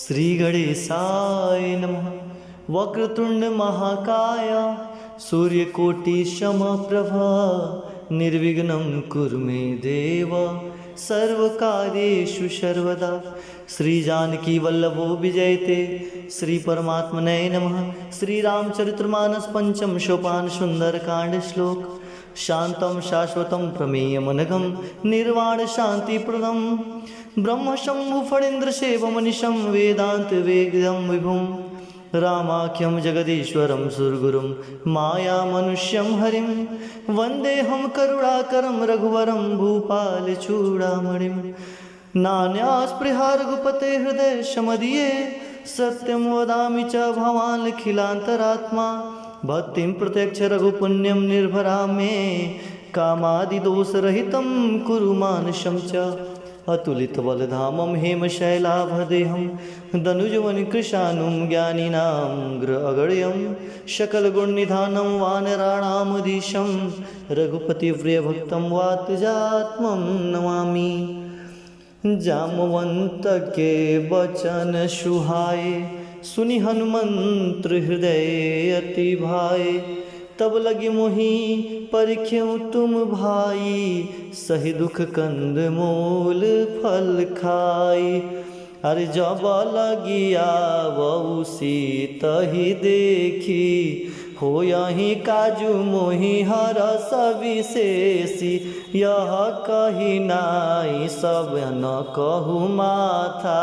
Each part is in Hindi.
श्री गणेशाय नमः। वक्रतुंड महाकाय सूर्यकोटि समप्रभा निर्विघ्नं कुरु मे देव सर्वकार्येषु सर्वदा। श्री जानकी वल्लभो विजयते श्री परमात्मने नमः। श्री रामचरितमानस पंचम सोपान सुंदरकांड श्लोक। शांतं शाश्वतं प्रमेयमनघं निर्वाण शांतिप्रदं ब्रह्म शंभु फणीन्द्र सेवमनिशं वेदांत वेदं विभुं रामाख्यं जगदीश्वरं सुरगुरुं मायामनुष्यं हरिं वन्देऽहं करुणाकरं रघुवरं भूपालचूडामणिं। नान्यास्पृहा रघुपते हृदय शमदीये सत्यं वदामि च भवानखिलान्तरात्मा। भक्तिं प्रत्यक्ष रघुपुण्यं निर्भरा मे कामादिदोषरहितं कुरु मानसं च। अतुलितबलधामं हेमशैलाभदेहं दनुजवनकृशानुं ज्ञानिनां अगण्यं सकलगुणनिधानं वानराणामधीशं रघुपतिप्रियभक्तं वातजात्मं नमामि। जामवंत के बचन सुहाए सुनि हनुमंत हृदय अति भाए। तब लगी मोहि परिख्यऊ तुम भाई सही दुख कंद मूल फल खाई। अरे जब लगिया बहु सीतहि देखी हो यही काजू मोहि हरस विशेषी। यह कही नाई सब न कहू माथा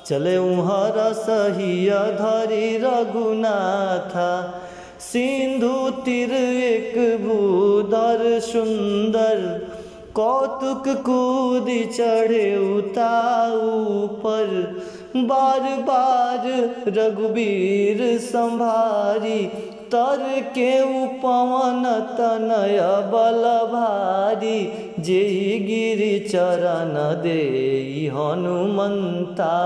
चले हरस हिय धरि रघुनाथा। सिंधु तिर एक भूधर सुंदर कौतुक कूद चढ़े उताऊ पर। बार बार रघुबीर संभारी तर के पवन तनय बल भारी। जेहि गिरि चरण देई हनुमंता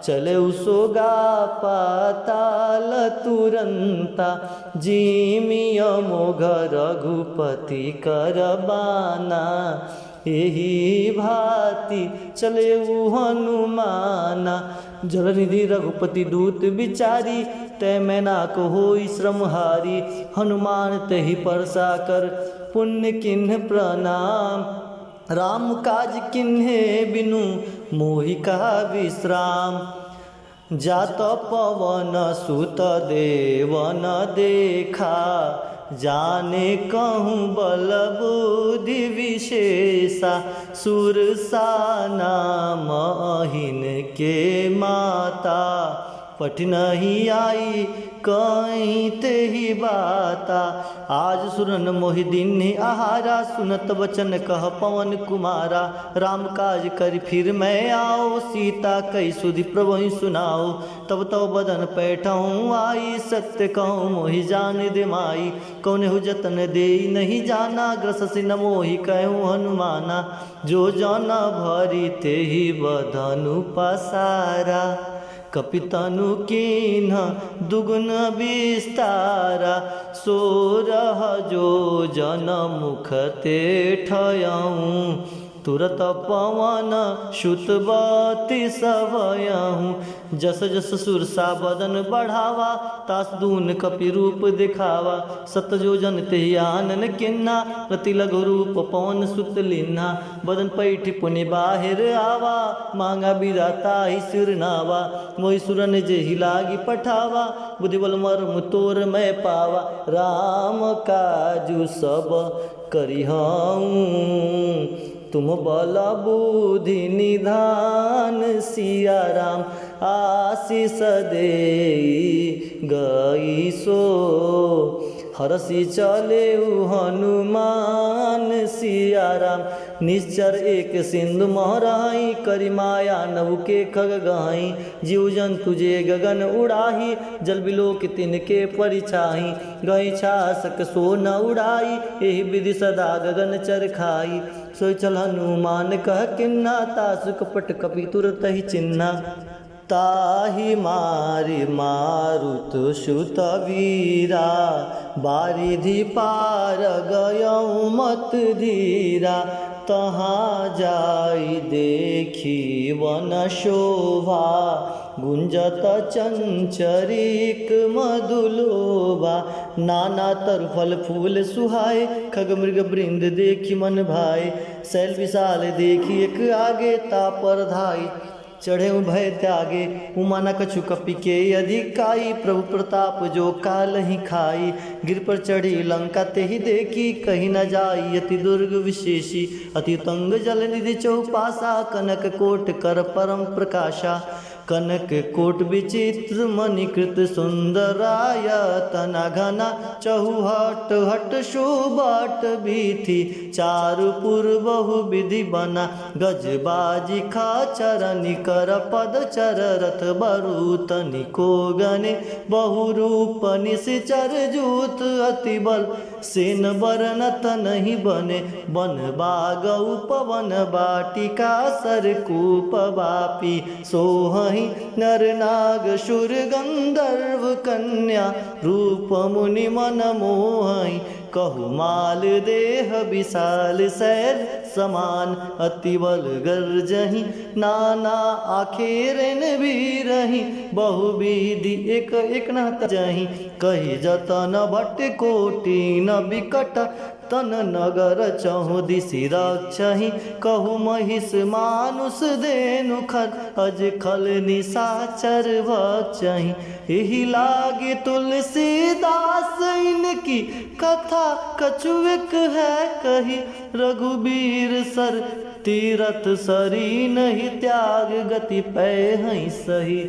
चले सोगा पाताल तुरंता। जिमिय मोघ रघुपति करबाना एहि भांति चले हनुमाना। जलनिधि रघुपति दूत बिचारी तय मैना को होई श्रमहारी। हनुमान तहि परसा कर पुण्य किन्ह प्रणाम। राम काज किन्हे बिनु मोहि का विश्राम। जात पवन सुत देवन देखा जाने कहूँ बल बुद्धि विशेषा। सुरसा नाम अहिन के माता पठ नहीं आई कहीं ते ही बाता। आज सुरन मोहि दिन आहारा सुनत वचन कह पवन कुमारा। राम काज कर फिर मैं आओ सीता कई सुधि प्रभु सुनाओ। तब तब बदन पैठऊँ आई सत्य कहूँ मोहि जान दे माई। कौन जतन दे नहीं जाना ग्रससि न मोहि कहूँ हनुमाना। जो जन भरी ते ही बदनु पसारा कपितनु कीन्ह दुगुन विस्तारा। सोरह जो जन मुख ते ठयऊँ तुरत पवन सुतबती सभयऊँ। जस जस सुरसा बदन बढ़ावा तास दून कपि रूप दिखावा। सत जो जन ते आनन किन्ना रति लघु रूप पवन सुत लिन्हा। बदन पैठ पुनि बाहिर आवा मांगा विदाता ही सिर नावा। मोहि सुरन जेहि लागी पठावा बुद्धि बल मर्म तोर मैं पावा। राम काजू सब करिहऊँ तुम बल बुद्धि निधान। सिया राम आशीष देई गई सो हरषि चले हनुमान। सिया राम निश्चर एक सिंधु महराई करी माया नव के खग गहाई। जीव जंतु जे गगन उड़ाही जल बिलोक तिनके परिछाही। गई छासक सो न उड़ाई एहि विधि सदा गगन चर खाई। सोई चल हनुमान कह किन्ना तासु कपट कपि तुरत ही चिन्ना। ताहि मारि मारुत सुत वीरा बारिधि पार गयऊँ मत धीरा। तहाँ जाई देखी वन शोभा गुंजत चंचरिक मधुलोबा। नाना तरु फल फूल सुहाए, खग मृग वृंद देखी मन भाए। शैल विशाल देखी एक आगे, तापर धाई चढ़े भय त्यागे। उमा न कछु कपि के अधिकाई, प्रभु प्रताप जो काल ही खाई। गिर पर चढ़ी लंका ते ही देखी, कहीं न जाई अति दुर्ग विशेषी। अति तंग जल निधि चौपासा, कनक कोट कर परम प्रकाशा। कनक कोट विचित्र मणिकृत सुंदरायतना घना। चहुहट हट शोभट भीति, चारुपुर बहु विधि बना। गजबाजी खाचर निकर पद चर, रथ बरूत निको गने। बहुरूप निश्चर जूत अति बल, सेन बरनत नहीं बने। वन बाग उपवन बाटिका, सरकूप बापी सोहहि। नर नाग शुर गंधर्व कन्या, रूप मुनि मन मोहई। कहु माल देह विशाल शैल समान, अति बल गर्जहि। नाना आखेरन भी रही, बहुविधि एक एक न तजहि। कही जतन भट कोटि न विकट, तन नगर चहु दिशि रक्षहि। कहु महिष मानुष धेनु खर, अज खल निशाचर भक्षहि। एहि लागे तुलसीदास इनकी कथा, कछुएक है कही। रघुबीर सर तीरथ सरी, नहीं त्याग गति पै हई सही।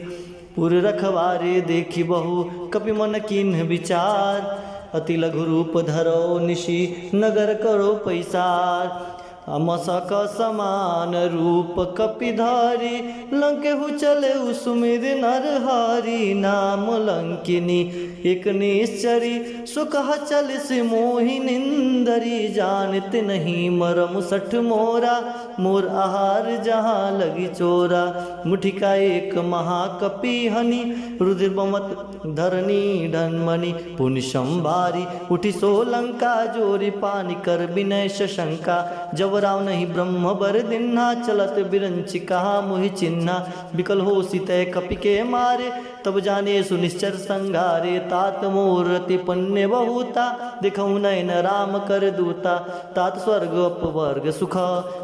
पुर रखवारे देखी बहु, कपि मन कीन्ह विचार। अति लघु रूप धरो निशि, नगर करो पैसार। मसक समान रूप कपिधारी, लंकेहु चले सुमिर नरहारी। नाम लंकिनी एक निश्चरी, सुकह चल से मोहि निंदरी। जानत नहीं मरम सठ मोरा, मोर आहार जहाँ लगी चोरा। मुठिका एक महाकपि हनि, रुधिर बमत धरनी ढनमणि। पुनि संभारी उठी सोलंका, जोरी पानी कर विनय शंका। जब राव नहीं ब्रह्म बर दिन्हा, चलत बिरंच कहा मुहि चिन्हा। विकल हो सीते कपि के मारे, तब जाने सुनिश्चर संघारे। तात मोर अति पुण्य बहुता, दिखऊ नयन राम कर दूता। तात स्वर्ग अपवर्ग सुख,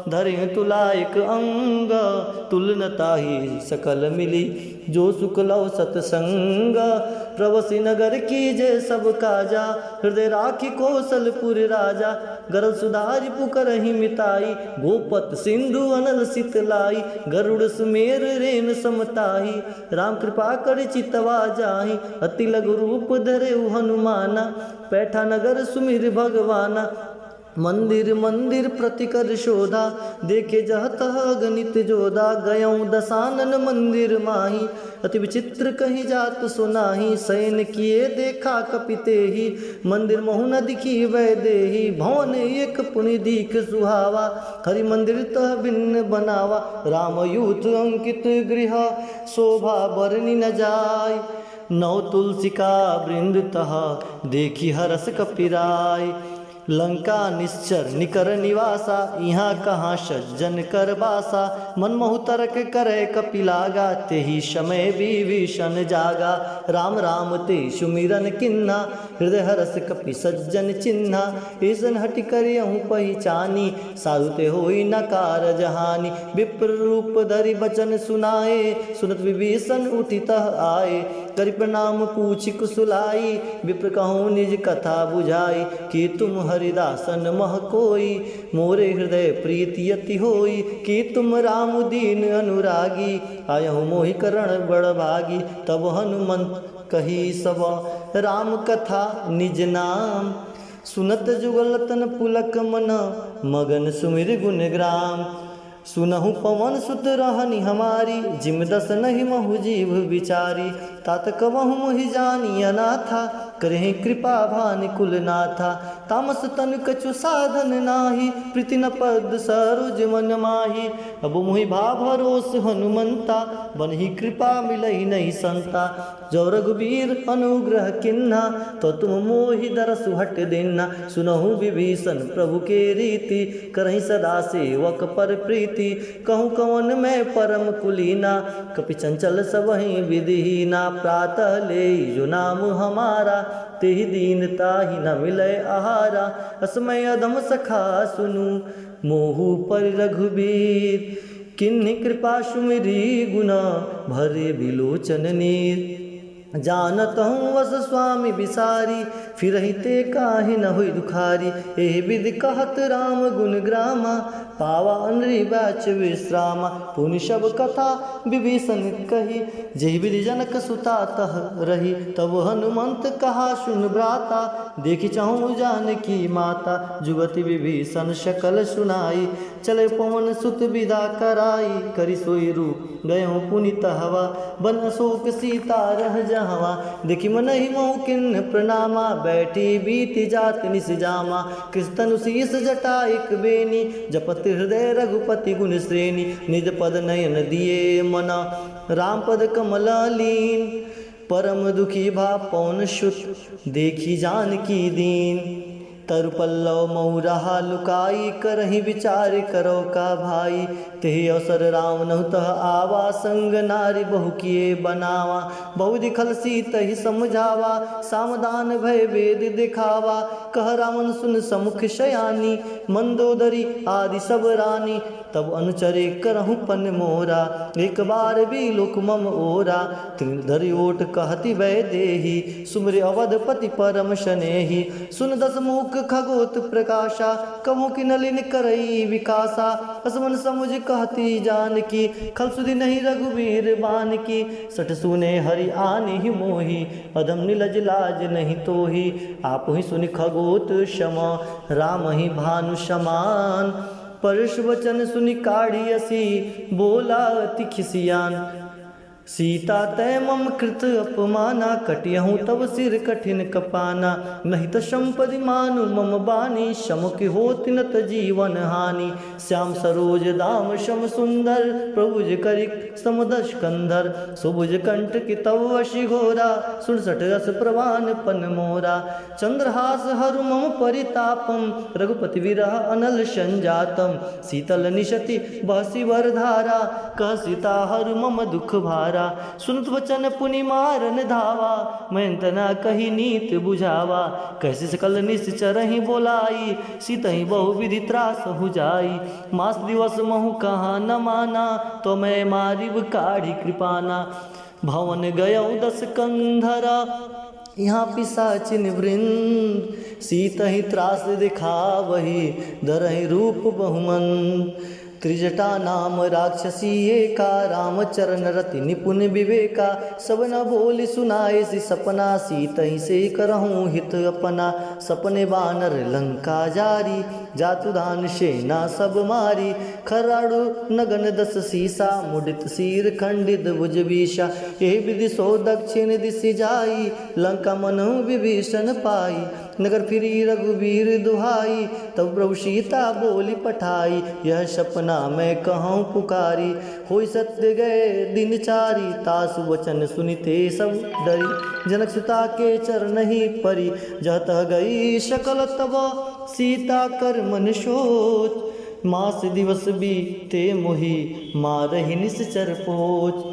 धरे तुला एक अंग। तुलनता ही सकल मिली, जो सुख लव सतसंग। प्रवसी नगर की जय सब काजा, हृदय राखी कौशलपुर राजा। गरल सुधारी पुकरहि मिताई, गोपत सिंधु अनल सितलाई। गरुड़ सुमेर रेन समताही, राम कृपा कर चितवा जाहि। अति लघु रूप धरे हनुमाना, पैठा नगर सुमिर भगवाना। मंदिर मंदिर प्रतिकर शोधा, देखे जहत गणित जोधा। गयऊ दसानन मंदिर माही, अति विचित्र कही जात सुनाही। सैन किए देखा कपिते ही, मंदिर महु न दिखी वै देही। भवन एक पुनि दीख सुहावा, हरि मंदिर तह भिन्न बनावा। राम यूथ अंकित गृह, शोभा बरनी न जाय। नौ तुलसिका वृंद तह, देखी हरस कपिराय। लंका निश्चर निकर निवासा, यहाँ कहाँ सज्जन कर बासा। मनमोहु तर्क करे कपिलागा, तेहि समय विभीषण जागा। राम राम ते सुमिरन किन्हा, हृदय हरस कपि सज्जन चिन्हा। ईसन हटि करियहु पहिचानी, साधु ते होई न कारज हानि। विप्र रूप धरि बचन सुनाए, सुनत विभीषण उठि तह आए। करि प्रणाम पूछि कुशलाई, विप्र कहूँ निज कथा बुझाई। कि तुम हरिदासन मह कोई, मोरे हृदय प्रीति अति होई। कि तुम राम दीन अनुरागी, आयहु मोहि करण बड़ भागी। तब हनुमंत कही सब राम कथा निज नाम। सुनत जुगल तन पुलक मन, मगन सुमिर गुण ग्राम। सुनहु पवन सुत रहनी हमारी, जिम दस नहीं महु जीव विचारी। तात कबहु मोहि जानी अनाथा, करहि कृपा भानि कुलनाथा। तामस तन कछु साधन नाही, प्रीति न पद सरोज मन माही। अब मुहि भाव भरोस हनुमंता, बनहि कृपा मिलहि नहीं संता। जो रघुबीर अनुग्रह किन्हा, तो तुम मोहि दरसु हट देना। सुनहु विभीषण प्रभु के रीति, करहि सदा सेवक पर प्रीति। कहूँ कवन मैं परम कुलीना, कपि चंचल सबहि विधिहीना। प्रातः ले जो नाम हमारा, तेहि दीन ताहि न मिलै आहारा। असमय अधम सखा सुनु, मोहु पर रघुबीर। किन्हि कृपा सुमिरी गुना, भरे बिलोचन नीर। जानत हूँ वस स्वामी बिसारी, फिरहि ते काहे न हुई दुखारी। एहि विधि कहत राम गुण ग्रामा, पावा अनरि बैच विश्रामा। पुनि सब कथा विभीषण कही, जेहि विधि जनक सुता तह रही। तब हनुमंत कहा सुन भ्राता, देखि चाहूँ जानकी माता। जुगति विभीषण सकल सुनाई, चले पवन सुत विदा कराई। करि सोई रूप गयो पुनित हवा, बन अशोक सीता रह जहवा। देखि मनहि मोहु किन्न प्रणामा, बैठी बीति जात निस जामा। कृष्ण शीस जटा एक बेनी, जपत हृदय रघुपति गुण श्रेणी। निज पद नयन दिए मना, राम पद कमल लीन। परम दुखी भा पवन सुत, देखी जानकी दीन। तरु पल्लव मऊ रहा लुकाई, करहि विचार करो का भाई। तेहि अवसर राम नहु तह आवा, संग नारी बहु किए बनावा। बहु दिखल सीतहि समझावा, सामदान भय वेद दिखावा। कह रावण सुन समुख शयानी, मंदोदरी आदि सब रानी। तब अनुचरे करहु पन मोरा, एक बार भी लोक मम ओरा। त्रिधरि ओट कहति वै देही, सुमरि अवधपति परम शनेही। सुन दस मुख खगोत प्रकाशा, कभू की नलिन करई विकासा। असमन समुझ कहती जानकी, खल सुधि नहीं रघुवीर बान की। सठ सुने हरि आनि ही मोही, अधम निलज लाज नहीं तोही। आप ही सुनि खगोत क्षमा, राम ही भानु समान। परश वचन सुनि काढ़ी असी, बोला अति खिसियान। सीता तय मम कृत अपमाना, कटियहूँ तब सिर कठिन कपाना। नहीं तो संपदि मानु मम बानी, शमुख होति न त जीवन हानि। श्याम सरोज दाम शम सुंदर, प्रभुज करिक समदश कंधर। सुभुज कंठ की तव वशी घोरा, सुरसठ रस प्रवान पन मोरा। चंद्रहास हरु मम परितापम, रघुपति विरह अनल संजातम। शीतल निशति बहसी वरधारा, कह सीता हरु मम दुख भारा। सुनत वचन पुनि मारन धावा, मयंतना कही नीत बुझावा। कैसे सकल निश्चरहि बोलाई, सीतहि बहु विधि त्रास हो जाई। मास दिवस महु कहाँ न माना, तो मैं मारिब काढ़ी कृपाना। भवन गयौ दस कंधरा, यहाँ पिशाचिन वृंद। सीतहि त्रास दिखावही, धरहि रूप बहुमंद। त्रिजटा नाम राक्षसी एका, रामचरण रति निपुण विवेका। सब न बोली सुनाए सी सपना, सीतहि से करहूँ हित अपना। सपने बानर लंका जारी, जातुदान सेना सब मारी। खराड़ु नगन दस सीसा, मुडित सिर खंडित भुज बीसा। यही विधि सो दक्षिण दिशि जाई, लंका मनहु विभीषण पाई। नगर फिरी रघुवीर दुहाई, तब प्रभु सीता बोली पठाई। यह सपना मैं कहूँ पुकारी, होई सत्य गए दिन चारी। तासु वचन सुनिते सब डरी, जनक सुता के चरण ही परी। जहतः गई शकल तब सीता कर मन सोच, मास दिवस बीते मोहि मारहि निश्चर पोच।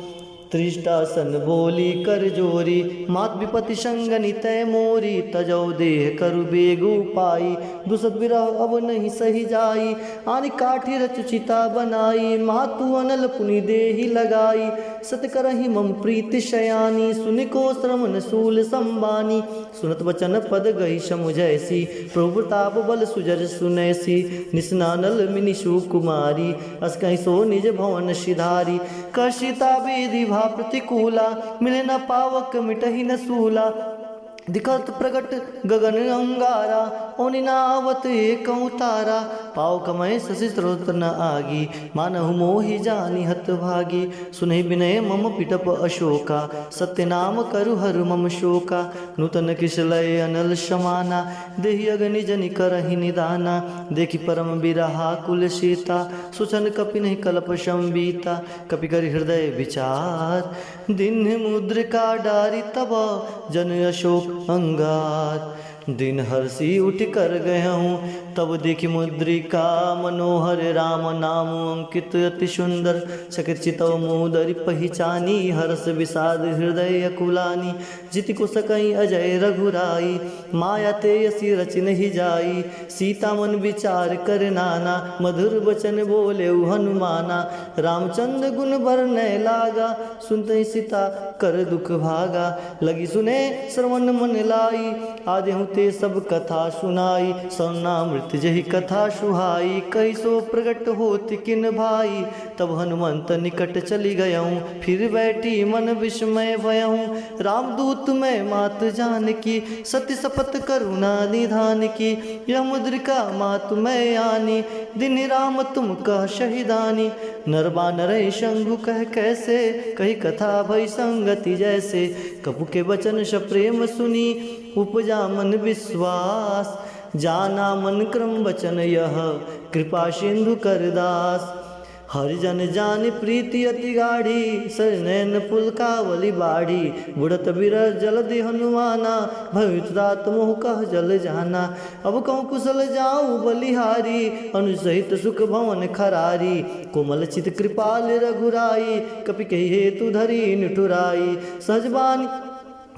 त्रिष्टासन बोली कर जोरी, मात विपति संगनि तय मोरी। तजौ देह करु बेगु पाई, दुसत विरह अब नहीं सही जाई। आनि काठी रच चिता बनाई, मातु अनल पुनि देहि लगाई। सत करहि मम प्रीति शयानी, सुनिको श्रमन सूल संबानी। सुनत वचन पद गई समुझैसी, प्रभु प्रताप बल सुजर सुनैसी। निस्नानल मिनि सुकुमारी, अस कहीं सो निज भवन सिधारी। कशिता विधि भा प्रतिकूला, मिले न पावक मिटहि न सूला। दिखत प्रगट गगन अंगारा, ओनि नावत एकौ तारा। पाव कमय शशि स्रोत न आगी, मानहु मोहि जानि हत भागी। सुनहि विनय मम पिटप अशोका, सत्य नाम करु हरु मम शोका। नूतन किशलय अनल समाना, देहि अगनि जनि करहि निदाना। देखि परम बिरहा कुल सीता, सुचन कपि नहीं कल्प संबीता। कपि करि हृदय विचार, दीन्ह मुद्रिका डारी तब जन अशोक अंगार। दिन हर्षि उठ कर गया हूँ, तब देखी मुद्रिका मनोहर। राम नाम अंकित अति सुंदर, सकित चितव मुदरि पहिचानी। हर्ष विषाद हृदय कुलानी, जिति को सकई अजय रघुराई। माया ते यसी रच नहीं जाई, सीता मन विचार कर नाना। मधुर वचन बोले हनुमाना, रामचंद्र गुण बरनै लागा। सुनते सीता कर दुख भागा, लगी सुने श्रवण मन लाई। आज हूँ ते सब कथा सुनाई, सौनामृत जही कथा सुहाई। कैसो प्रगट होत किन भाई, तब हनुमंत निकट चली गयऊँ। फिर बैठी मन विस्मय भयऊँ, रामदूत मैं मात जानकी। सत्य शपथ करुणा निधान की, यह मुद्रिका मात मैं आनी। दिन राम तुम कह शहीदानी, नर बानर शंभु कह कैसे। कही कथा भई संगति जैसे, कपु के वचन सप्रेम सुनी। उपजा मन विश्वास, जाना मन क्रम वचन यह। कृपा सिंधु करदास, हरिजन जान प्रीति अति गाढ़ी। सरनैन पुलकावली बाढ़ी, बुढ़त बिरह जलधि हनुमाना। भवित्रात मोह कह जल जाना, अब कहूँ कुशल जाऊँ बलिहारी। अनुसहित सुख भवन खरारी, कोमल चित कृपाल रघुराई। कपि कही हेतु धरी निठुराई, सहजबानी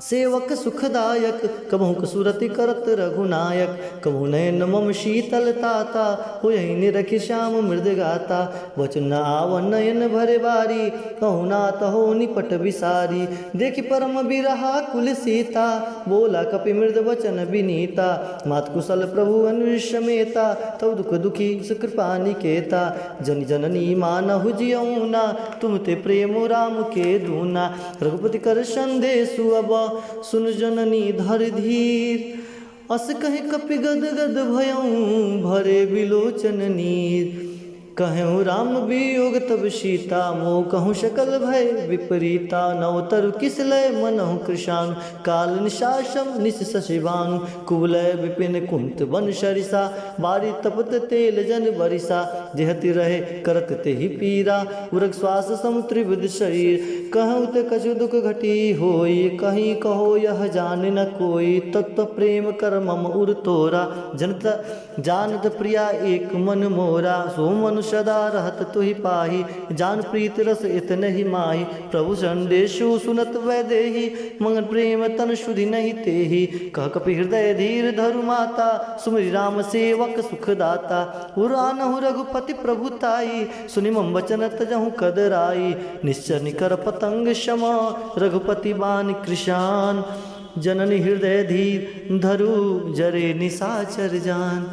सेवक सुखदायक। कबहु कसुरति करत रघुनायक, कबहु नयन मम शीतल ताता। हो यही निरखि श्याम मृद गाता, वचन आवन नयन भरे बारी। कहु नाथ हो निपट विसारी, देखि परम बिरहा कुल सीता। बोला कपि मृद वचन विनीता, मात कुशल प्रभु अनुसमेता। तव दुख दुखी सुकृपा निकेता, जन जननी मानहु जियऊना। तुम ते प्रेम राम के दूना, रघुपति कर संदेशु अब। सुन जननी धर धीर, अस कहे कपि गद गद भयऊँ। भरे बिलोचन नीर, कहूँ राम वियोग तब सीता। मोह कहूँ सकल भय विपरीता, नवतरु किस लय मनहु कृशान। काल निशासम निश शशिबान, कुवलय विपिन कुंत वन सरिसा। बारी तपत तेल जन बरिसा, जेहति रहे करत तेहि पीरा। उरग श्वास समुत्रिबुद शरीर, कहूँ ते कछु दुख घटी होई। कहीं कहो यह जान न कोई, तत्व प्रेम कर मम उर तोरा। जनत जानत प्रिया एक मन मोरा, सो मन सदा रहत तुहि पाही। जान प्रीत रस इतने ही माही, प्रभु संदेशु सुनत वैदेही। मंगल प्रेम तन शुद्धि नहीं तेही, कह कपि हृदय धीर धरु माता। सुमिरि राम सेवक सुखदाता, उरानहु रघुपति प्रभुताई। सुनि मम वचन तजहु कदराई, निश्चर निकर पतंग क्षमा। रघुपति बान कृशान, जननी हृदय धीर धरु। जरे निशाचर जान,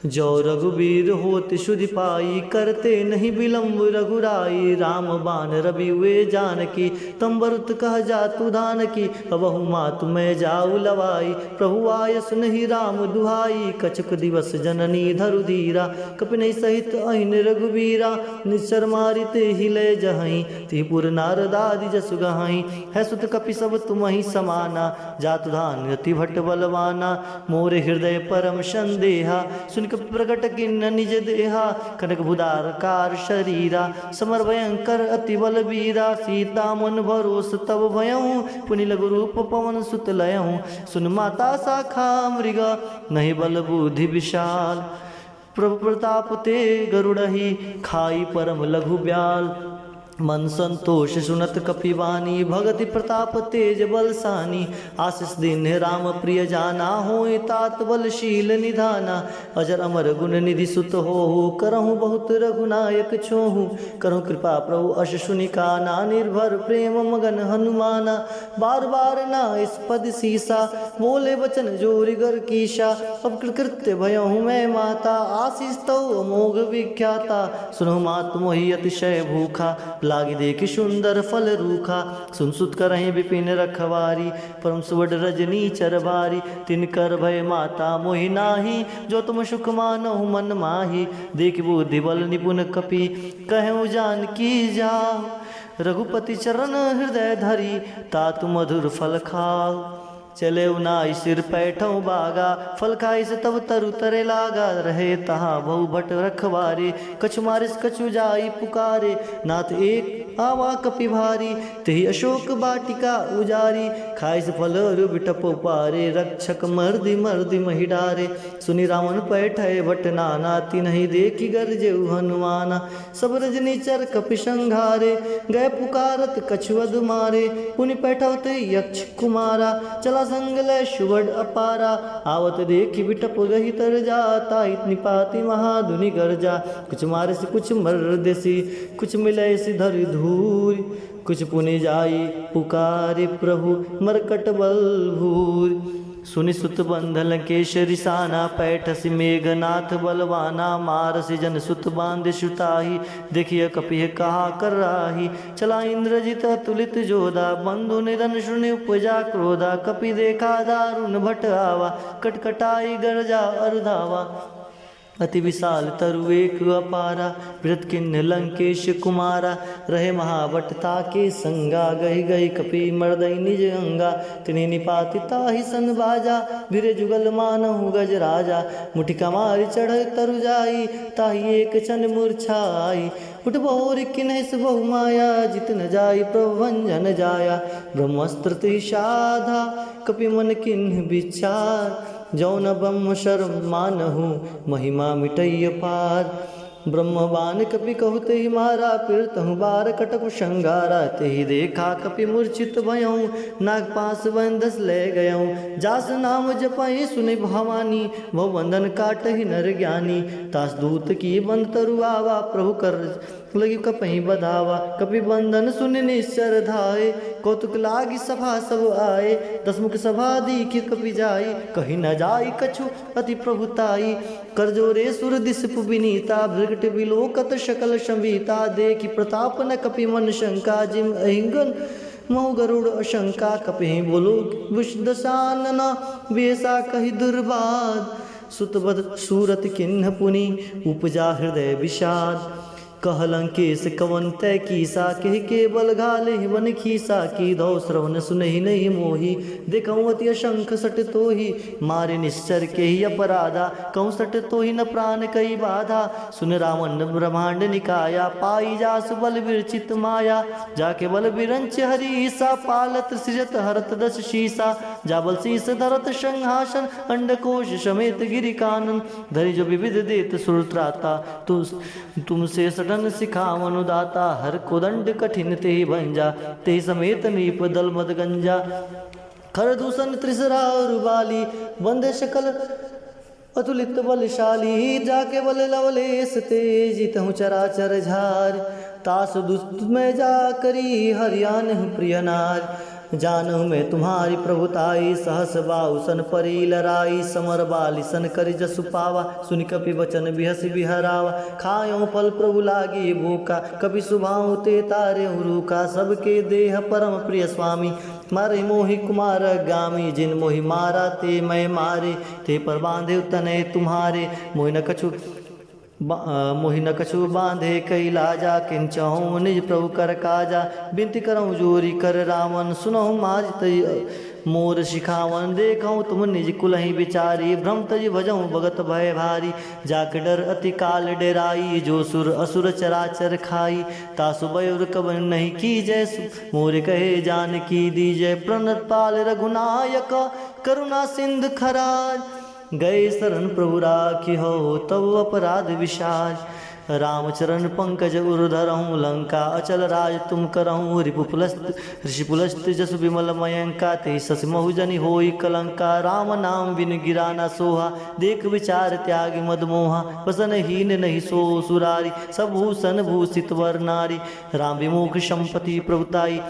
जो रघुबीर होत शुद्धि पाई। करते नहीं विलम्ब रघुराई, राम बान रवि वे जानकी। तम बरुत कह जातु धान की, अबहु मातु मैं जाऊ लवाई। प्रभु आय सुनहि राम दुहाई, कछुक दिवस जननी धरु धीरा। कपि नहीं सहित अहिन रघुबीरा, निश्चर मारिते हिले जहई। त्रिपुर नारदादि जसु गहाई, है सुत कपि सब तुमहि समाना। जातु धान अति भट्ट बलवाना, मोरे हृदय परम संदेहा। सुन प्रगट किन्न निज देहा, कनक भुदारकार शरीरा। समर भयंकर अति बल वीरा, सीता मन भरोस तब भयऊँ। पुनि लघु रूप पवन सुत लयऊँ, सुन माता शाखा मृग नहीं बल बुद्धि विशाल। प्रभु प्रताप ते गरुड़हि, खाई परम लघु ब्याल। मन संतोष सुनत कपिवानी, भगति प्रताप तेज बलसानी। आशीष दीन राम प्रिय जाना, होय तात बलशील निधाना। अजर अमर गुण निधि सुत होहु, करहु बहुत रघुनायक छोहु। करहु कृपा प्रभु अश सुनिका, ना निर्भर प्रेम मगन हनुमाना। बार बार ना इस पद सीसा, बोले वचन जोरि गर कीशा। अब कृत्य भयहु मैं माता, आशीष तौ अमोघ विख्याता। सुनहु मात मोहि अतिशय भूखा, लागी देखी सुंदर फल रूखा, सुन सुत करहीं विपिन रखवारी, परम सुवड रजनी चरबारी, तिनकर भय माता मोहि नाही, जो तुम सुख मानहु मन माही, देख बुद्धि बल निपुण कपि, कहूँ जानकी जाओ, रघुपति चरण हृदय धरी, तातु मधुर फल खाओ, चले उनाई सिर पैठों बागा, फल खाई से तब तरु तरे लागा, रहे तहाँ बहु भट रखवारे, कछु मारिस कछु जाई पुकारे, नाथ एक आवा कपि भारी, तेहि अशोक बाटिका उजारी, खाई से फल बिटप पारे, रक्षक मर्दि मर्दि महि डारे, सुनि रावण पैठय भट नाना, तिन्हि देखि गरजे हनुमाना, सब रजनी चर कपि संघारे, गए पुकारत कछु अधु मारे, पुनि पैठवते यक्ष कुमारा, चला संग लय शुवड अपारा, आवत देखि बिटप गहि तर जाता, इतनी पाति महाधुनि गर्जा, कुछ मारे से कुछ मर्देसी, कुछ मिले से धरि धूरि, कुछ पुनि जाई पुकारे प्रभु मरकट बल भूरि, सुनि सुत बंध लंकेश रिसाना, पैठसि मेघनाथ बलवाना, मारसि जन सुत बांध सुताही, देखिय कपिह कहा कर राही, चला इंद्रजित अतुलित जोधा, बंधु निधन शुनि उपजा क्रोधा, कपि देखा दारुण भट आवा, कटकटाई गरजा अरुधावा, अति विशाल तरु एक अपारा, वृत किन्न लंकेश कुमारा, रहे महावटता के संगा, गही गही कपि मर्दई निज अंगा, तिन्हि निपाति ताहि सन बाजा, वीर जुगल मानहु गज राजा, मुठि कमारि चढ़ तरु जाई, ताहि एक चन मूर्छाई, उठ बहुर किन्हस बहु माया, जित न जाई प्रभु भंजन जाया, ब्रह्मस्त्र ति साधा, कपि मन किन्ह विचार, जौन ब्रह्म शर्म मानहु, महिमा मिटैय पार, ब्रह्मबान कपि कहते ही मारा, पीड़तहु बार कटक संगारा, तेहि देखा कपि मूर्छित भयऊँ, नागपाश बंधस ले गयऊँ, जास नाम जपहि सुनि भवानी, भव बंधन काटहि नर ज्ञानी, तास दूत की बंध तरु आवा, प्रभु कर लगी कपहि बधावा, कपि बंधन सुनि निश्चर धाये, कौतुक लागी सभा सब आए, दसमुख सभा दीखि कपि जाई, कहीं न जाई कछु अति प्रभुताई, कर जोरे सुर दिसपु विनीता, भृगट विलोकत शकल संवीता, देखि प्रताप न कपि मन शंका, जिम अहिंगन मऊ गरुड़ अशंका, कपि बोलो विषदशानना, बेसा कहि दुर्बाद, सुतबद सूरत किन्ह पुनि, उपजा हृदय विषाद, कह लंकेश कवन तय कीसा, कह के बल घाले वन खीसा, की धौ श्रवण सुनहि नहीं मोही, देखऊँ अति शंख सट तोही, मारे निश्चर के ही अपराधा, कहूँ सट तोही न प्राण कई बाधा, सुन रावण ब्रह्मांड निकाया, पाई जासु बल विरचित माया, जाके बल विरंच हरीसा, पालत सृजत हरत दस शीसा, जाबल शीस धरत संहासन, अंडकोश समेत गिरि कानन, धरि जो विविध देत सुरत्राता, तुमसे सटन सिखावनु दाता, हर कोदंड कठिन तेहि भंजा, तेहि समेत नीप दल मद गंजा, खर दूषण त्रिसरा और बाली, बंदे शकल अतुलित बलशाली, जाके बल लवलेस तेज, तहु चराचर झार, तास दुष्ट में जा करी हरियान प्रिय नार, जानहु मैं तुम्हारी प्रभुताई, सहस बाहुसन परी लराई, समर बाली सन करि जसु पावा, सुनि कपि वचन बिहस बिहरावा, खायो फल प्रभु लागी भूखा, कपि सुभाऊ ते तारे रूखा, सबके देह परम प्रिय स्वामी, मारे मोहि कुमार गामी, जिन मोहि मारा ते मैं मारे, ते पर बांधे तनय तुम्हारे, मोहि न कछु बांधे कई लाजा, किंचहूँ निज प्रभु कर काजा, बिनती करऊँ जोरी कर रावण, सुनहु माज तय मोर शिखावन, देखऊँ तुम निज कुलहि विचारी, भ्रम तज भजऊँ भगत भय भारी, जाक डर अति काल डेराई, जो सुर असुर चराचर खाई, तासु बयुर कवन नहीं की जय, मोर कहे जान की दीजय, प्रणत पाल रघुनायक, करुणा सिंधु खराज, गए शरण प्रभु राखी हो, तब अपराध विशाल, रामचरण पंकज उर्धरहूँ, लंका अचल राज तुम करहूँ, रिपुपुलस्त ऋषिपुलस्त जसु विमल मयंका, ते सस महुजनि होई कलंका, राम नाम बिन गिरा न सोहा, देख विचार त्याग मद मोहा, वसन हीन नहीं सो सुरारी, सब भूषण भूषित वर नारी, राम विमुख संपत्ति प्रभुताई,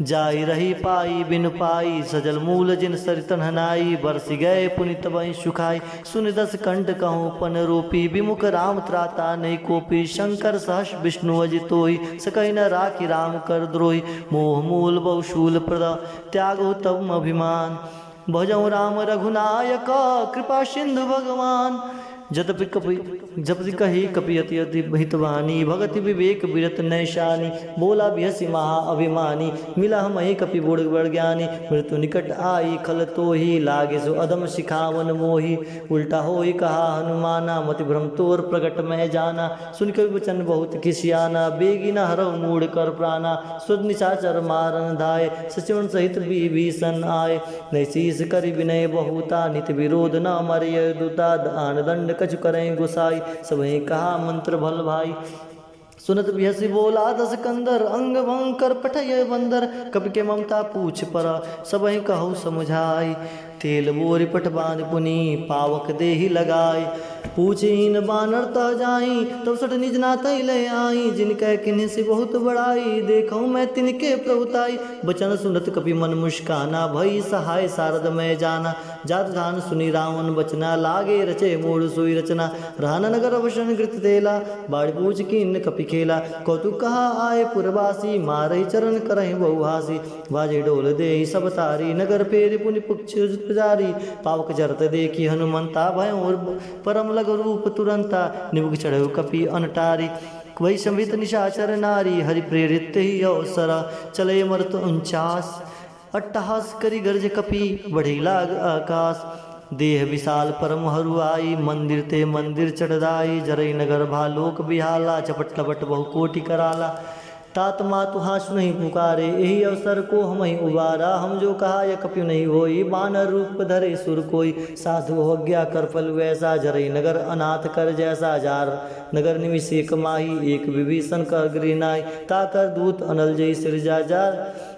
जाई रही पाई बिन पाई सजल मूल जिन सरितन हनाई बरस गए पुनित वहीं सुखाई सुन दस कंठ कहूँ पन रूपी विमुख राम त्राता नहीं कोपी शंकर सहस विष्णु अजितोहि सकई न राखी राम कर द्रोही मोह मूल बहुशूल प्रदा त्यागो तम अभिमान भजऊ राम रघुनायक कृपा सिंधु भगवान जपति कही कपि अति अति हितवानी भगति विवेक विरत नैशानी बोला बिहसी महा अभिमानी मिला हमहि कपि बूढ़ बड़ ज्ञानी मृत्यु निकट आई खल तो ही लागे सो अदम शिखावन मोही उल्टा होई कहा हनुमाना मति भ्रम तोर प्रकट में जाना सुन कवि वचन बहुत किसियाना बेगी न हरव मूढ़ कर प्राणा सुध निशाचर मारन धाय सचिवन सहित विभीषण आए नैशीस करि विनय बहुता नित विरोध न मरिय दुता दान दंड कछु करें गुसाई सबहीं कहा मंत्र भल भाई सुनत बिहसी बोला दस कंदर अंग भंग कर पठय बंदर कपि के ममता पूछ पर सबहीं कहु समझाई तेल बोरी पट बांध पुनी पावक देहि लगाई पूछीन बानर तह जाई तब सट निज नातई ले आई जिनकह किन्हीं से बहुत बड़ाई देखूं मैं तिनके प्रभुताई बचन सुनत कपि मन मुस्काना भई सहाय सारद में जाना जात धान सुनी रावण बचना लागे रचे मूढ़ सोई रचना रहन नगर वशन कृत तेला बाड़ पूछ किन कपि खेला कौतुक कहा आए पुरवासी मारई चरण करहि बहुहासी बाजे डोल दे सब तारी नगर फेर पुनि पुक्ष पुजारी पावक जरत देखी हनुमंता भय और परम लग रूप तुरंता निमुख चढ़ो कपि अनटारी वही संवित निशाचर नारी हरि प्रेरित ही अवसर चले मरत 49 अट्टहास करी गर्ज कपि बढ़ी लाग आकाश देह विशाल परम हरुआई मंदिर ते मंदिर चढ़दाई जरई नगर भालोक बिहाला चपट लपट बहु कोटि कराला तात मातु हास नहीं पुकारे यही अवसर को हम ही उबारा हम जो कहा यह कपियु नहीं होई बानर रूप धरे सुर कोई साधु होज्ञा कर फल वैसा जरई नगर अनाथ कर जैसा जार नगर निमिष एक माही एक विभीषण कर गिरनाई ताकर दूत अनल जय सिरजा जार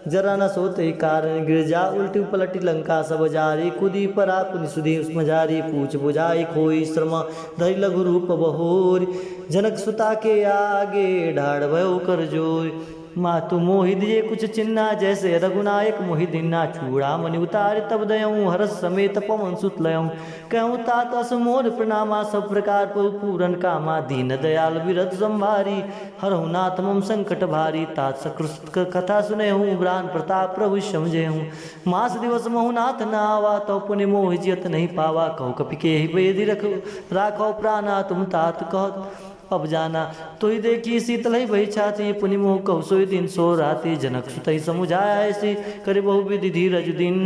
जरा न सोते कारण गिरजा उल्टी पलटी लंका सब जारी कुदी परा पुनि सुधी उसम जारी पूछ बुझाई खोई श्रम धरि लघु रूप बहोरी जनक सुता के आगे ढाड़ भयो कर जोई मातु मोहि दिए कुछ चिन्ना जैसे रघुनायक मोहि दिन्ना चूड़ा मणि उतार तब दयऊँ हरस समेत पवन सुत लयऊँ कहूँ तात असमोर प्रणामा सब प्रकार पूरन कामा दीन दयाल विरत संभारी हरहु नाथ मम संकट भारी तात सकृत कथा सुने हूँ ब्रान प्रताप प्रभु समझे हूँ मास दिवस महु नाथ न आवा तो पुण्य मोह जियत नहीं पावा कहु कपि के ही बेदी राखो प्राणा तुम तात कह अब जाना तो ही देखी शीतल ही बही छाती पुनि मोह कहु सोई दिन सो राती जनक सुत ही समुझाया ऐसी करे बहु विधि धीरज दिन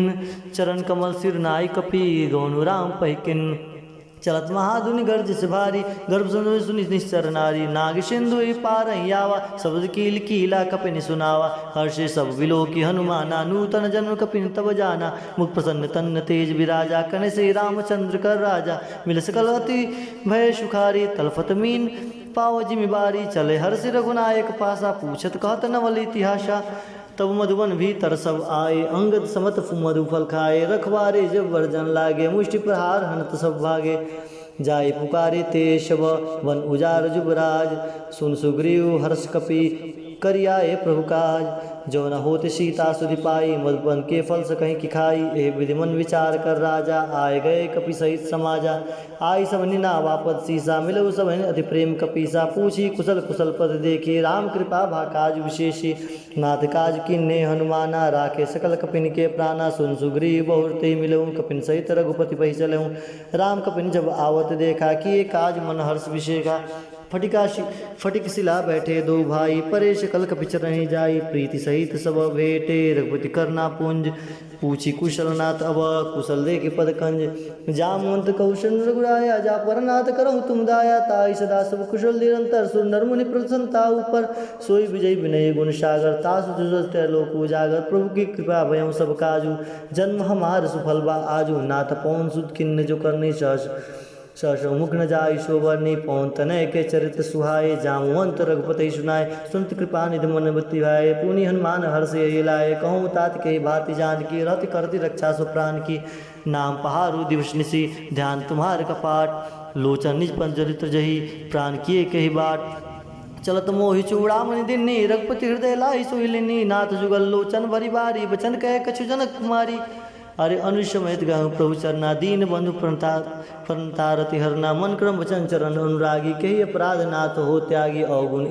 चरण कमल सिर नाई कपि गौनु राम पहिकिन चलत महाधुनि गर्ज से भारी गर्भ सुनि निश्चर नारी नाग सिंधु पार आवा शब्द कील कीला कपिन सुनावा हर्षे सब विलो की हनुमाना नूतन जन्म कपिन तब जाना मुख प्रसन्न तन्न तेज विराजा कने से रामचंद्र कर राजा मिल सकल अति भय सुखारी तलफत मीन पाव जिम्मेवारी चले हर्षि रघुनायक पासा पूछत कहत नवल इतिहासा तब मधुबन भीतर सब आए अंगद समत मधुफल खाए रखवारे जब वर्जन लागे मुष्टि प्रहार हनत सब भागे जाय पुकारे ते शब वन उजार जुबराज सुन सुग्रीव हर्ष कपि करियाए प्रभु काज जो न होते सीता सुधि पाई मधुबन के फल से कहीं की खाई ए विधि मन विचार कर राजा आए गए कपि सहित समाजा आई सब निना वापत सीसा मिलो सब अति प्रेम कपीसा पूछी कुशल कुशल पद देखे राम कृपा भा काज विशेषी नाथ काज किन्ने हनुमाना राखे सकल कपिन के प्राणा सुन सुग्रीव बहुरते मिलऊँ कपिन सहित रघुपति पही चलऊँ राम कपिन जब आवत देखा कि ये काज मन हर्ष विशेखा फटिक शिला बैठे दो भाई परेश कल कपिच रही जाई प्रीति सहित सब भेटे रघुपति करना पुंज पूछी कुशलनाथ अब कुशल दे के पद कंज जामवंत कौशल रघुराया जा परनाथ करहु तुम दाया ताई सदा सब कुशल निरंतर सुर नर मुनि प्रसन्नता ऊपर सोई विजय विनय गुण सागर तासु लोक उजागर प्रभु की कृपा भयम सब काजू जन्म हमार सुफल बा आजू नाथ पौन सुद किन्न जो करनी सहस मुख न जाय शोभरनी पौन तनय के चरित्र सुहाय जामवंत रघुपति सुनाय सुनत कृपा निधि मन बत्ति भाई पुनि हनुमान हर्ष लाए कहूँ तात के भांति जान की रति करती रक्षा सो प्राण की नाम पहाड़ू दिवस निशी ध्यान तुम्हार कपाट लोचन निज पंचरित्र जही प्राण किए कही बाट चलत मोहि चूड़ामणि दिन्नी रघुपति हृदय लाई सोहिलिनी नाथ जुगल लोचन भरी बारी बचन कह कछु जनक कुमारी। अरे अनुसमेत गहु प्रभु चरना दीन बंधु प्रणतारति हरना मन क्रम वचन चरण अनुरागी कही अपराध नाथ हो त्यागी अवगुण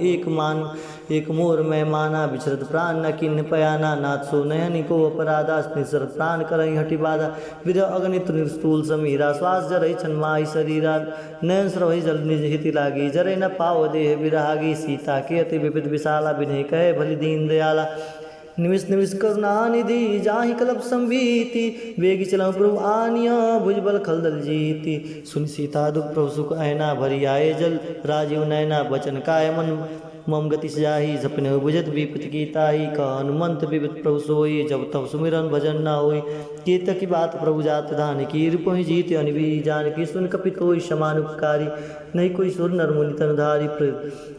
एक मोर मैं माना विचरत प्राण न किन्न पयाना नाथ सो नयनि को अपराधा निसर प्राण करई हटि बाधा विरह अगणित निस्तूल समीरा श्वास जरई छन्माई शरीरा नयन स्रवई जल निज हिति लागी जरे न पाव देह विरागी सीता के अति विविध विशाला विनय कहे भली दीन दयाला निमिष निमिष करुणा निधि जाहि कलप संभीति वेगी चलाऊं प्रभु आनिया भुजबल खलदल जीति सुन सीता दुख प्रभु सुख ऐना भरी आए जल राजीव नैना बचन काय मन मम गति जाही सपने बुझत विपत की ताही का हनुमंत विविध प्रभु सोई जब तब सुमिरन भजन न होई कीत की बात प्रभु जात धान की रूप ही जीत अनिवी जान की सुन कपित होई समानुपकारी नहीं कोई सुर नर मुनि तनुधारी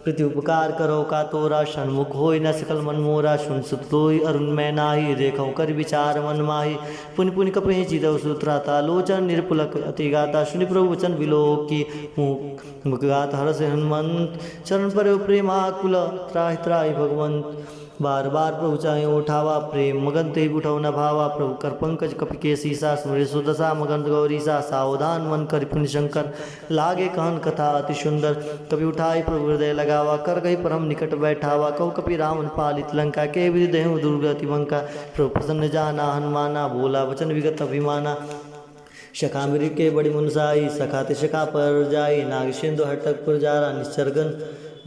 प्रति उपकार करो का तोरा सन्मुख होई न सकल मन मोरा सुन सुत तोई अरुण मैं नाही देखो कर विचार मन माही पुनि पुनि कपहि चिदव सुत्राता लोचन निर्पुलक अति गाता सुनि प्रभु वचन विलोक की मुख गात हरस हनुमंत चरण पर प्रेमाकुल त्राहि त्राहि भगवंत बार बार प्रभु चाहे उठावा प्रेम मगन ते उठौ न भावा प्रभु कर पंकज कपि के सीसा स्मृति सुदशा मगन गौरीसा सावधान मन कर पुण्य शंकर लागे कहन कथा अति सुंदर कभी उठाई प्रभु हृदय लगावा कर गई परम निकट बैठावा कहु कपि रावण पालित लंका के विधि देहु दुर्गति बंका प्रभु प्रसन्न जाना हनुमाना बोला वचन विगत अभिमाना शखा मृग के बड़ी मुनसाई सखाते शखा पर जाई नाग सिंधु हटक पुर जारा निश्चरगन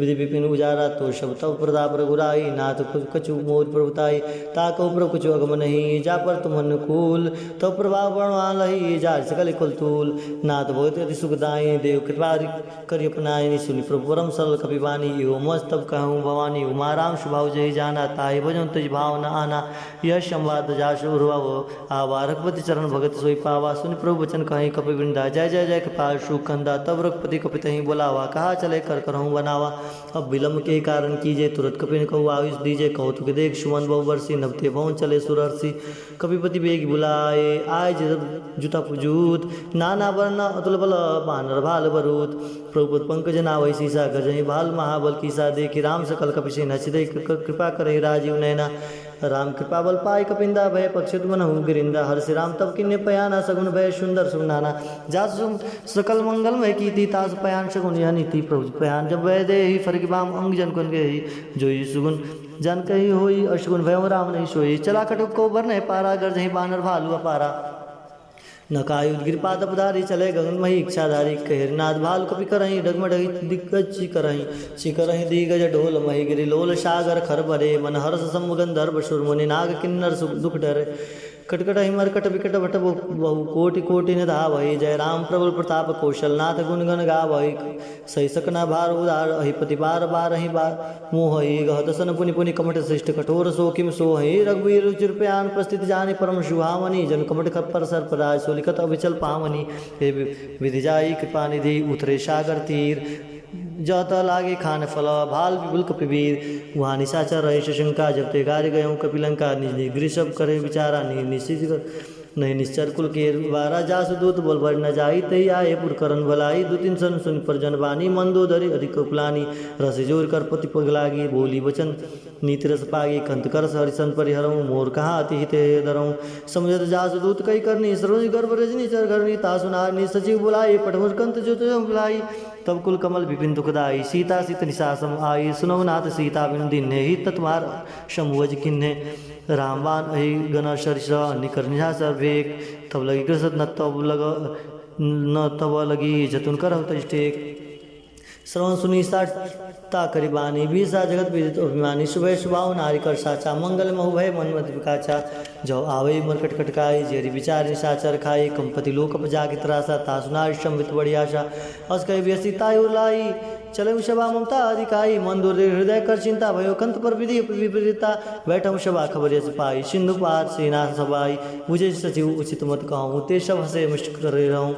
विधि विपिन उजारा तो शब तब प्रताप रघुराई नाथ कछु मोर प्रभुताई ताको प्रभु कछु अगम नहीं जा पर तुम अनुकूल तो प्रभाव बणवाल ही जा सकल कुल तूल नाथ बहुत अति सुखदाई देव कृपा करि अपनाई सुनि प्रभु परम सरल कपिवानी यो मस्त तब कहूँ भवानी उमा राम स्वभाव जय जाना ताहि भजन तुझ भाव न आना यह संवाद जासु आवा रघुपति चरण भगत सोई पावा सुनि प्रभु वचन कहीं कपि वृंदा जय जय जय कृपा सुखंदा तब रघुपति कपि तहीं बुलावा कहा चले कर करहूँ बनावा अब विलम्ब के कारण कीजिए तुरंत कपि कहू आयुष दीजिए कौतुक देख सुमन बहु वर्षी नवते भवन चले सुरर्षि कपिपति बेग बुलाए आय जुता पुजूत नाना वर्ण अतुल बल बानर भाल बरूत प्रभुपत पंकज नावै सीसा गजहि भाल महाबल कीसा देखी राम सकल कपिसे नचिदे कृपा करे राजीव नैना राम कृपा बल पाई कपिंदा भय पक्षित मनहु गिरिंदा हर्षि राम तब किन्ने पयाना सगुन भय सुंदर सुनाना जास सकल मंगलमय कीति तास पयान सगुन यह नीति प्रभु पयान जब वह दे ही फरक बाम अंग जन कुन गई जोई सुगुन जन कही होई अशगुन भय राम नहीं सोई चला कटुक को भरने पारा गरजहि बानर भालु अपारा नकायुध गिरपाद पधारी चले गगनमयी इच्छाधारी कहरनाथ भाल कपि करही डगमडही दिग्गज चिकरही दिग्गज ढोल मही गिरि लोल सागर खर भरे मन हर्ष सम्मुगंधर्व सुरमुनि नाग किन्नर दुख डरे कटकट हिमरकट विकट भट बहु कोटि कोटि निधावहि जय राम प्रबल प्रताप कौशलनाथ गुण गण गावहि सही सकना भार उदार अहिपति बार बार ही बार मोहि गहदसन पुनि पुनि कमठ श्रेष्ठ कठोर सो किम सोहि रघुवीर रुचिर प्यान प्रस्थित जानि परम शुभामणि जन कमठ पर सर्पराज सोलिकत अविचल पावनि हे विधि जाई कृपा निधि उतरे सागर तीर जत लागे खान फल भाल विपुल कपिवीर वहाँ निशाचर रहे शशंका जब ते गार्य गये कपिलंका निज गृह सब करे विचारा निश्चित नहीं निश्चर कुल के वारा जासु दूत बोल भर न जाई तही आए पुरकरण भलाई दो तीन सन सुन पर जनबानी मंदोदरी अधिक उपलानी रस जोर कर पति पगलागी बोली वचन नीति रस पागी कंत कर हरिशन परिहरऊँ मोर कहाँ अति हित धरऊँ समझत जासु दूत कई करनी सरोज गर्भ रजनी चर घरनी तासुनारनी सचिव बुलाई पटवर कंत जो बुलाई तब कुल कमल विपिन दुखदाई सीता सित निशासम आई सुनौ नाथ सीता बिनु दिन्हे ही तत्मार शमुवज किन्हे रामबान अहि गण शरिष निकर निशासर भेक तब लगी कृषत न तब लगी जतुन कर तजटेक श्रवण सुनी साता करिबानी बीसा जगत विदित अभिमानी सुबह सुभाव नारी कर साचा मंगल महु भय मनमत विकाचा जो आवे मरकट कटकाई जेरी विचार निशाचर खाई कंपति लोक जागी त्रासा तासुनार संवित बड़ी आशा अस कई व्यसिता लाई चले शबा ममता अधिकाई मन दूर हृदय कर चिंता भयो कंत पर विधि विपरीता बैठम शबा खबर पाई सिंधु पार सेना सबाई मुझे सचिव उचित मत कहूँ ते सब हसे मुष्ट कर रहूँ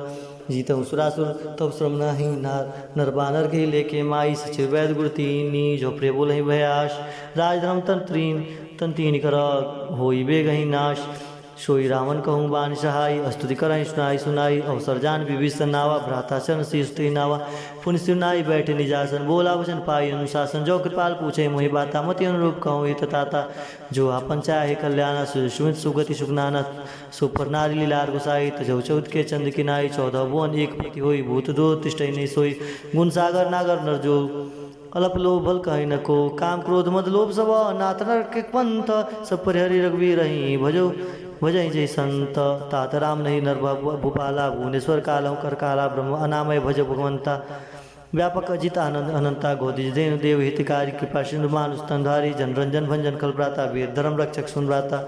जीतहूँ सुरासुर तब श्रम नाही नर बानर के लेके माई सचिव वैद गुरुतीनी जो प्रे बोल भयास राजधर्म तंत्रीन तंतीन कर होई बेगही नाश सोई रावण कहूँ बान सहाय स्तुति करई सुनाई सुनाई अवसर जान विभीषण नावा भ्राता शन शीस्तुति नावा पुण्य सुनाई बैठे निजासन बोला वचन पाई अनुशासन जो कृपाल पूछे मोहि बाता मति अनुरूप कहूँ ये ताता जो आपन चाहे कल्याण सुमित सुगति सुखनाना सुपर नारी लीलार गुसाई तजौ चौथ के चंद किनाई 14 भुवन एक प्रति होई भूत दो तिष्ठई नहीं सोई गुण सागर नागर नर जो अलप लोभ बल कहीं न को काम क्रोध मद लोभ सब नाथ नरक पंथ सब परिहरि रघुवीर रही भजो भजई जय संत तात राम नहीं नर भूपाला भुवनेश्वर कालहु कर काला ब्रह्म अनामय भज भगवंता व्यापक अजित आनंद अनंता गोदिज देव देव हितकारी कृपा सिंधु मानुष स्तनधारी जन रंजन भंजन कलप्राता वीर धर्म रक्षक सुनव्राता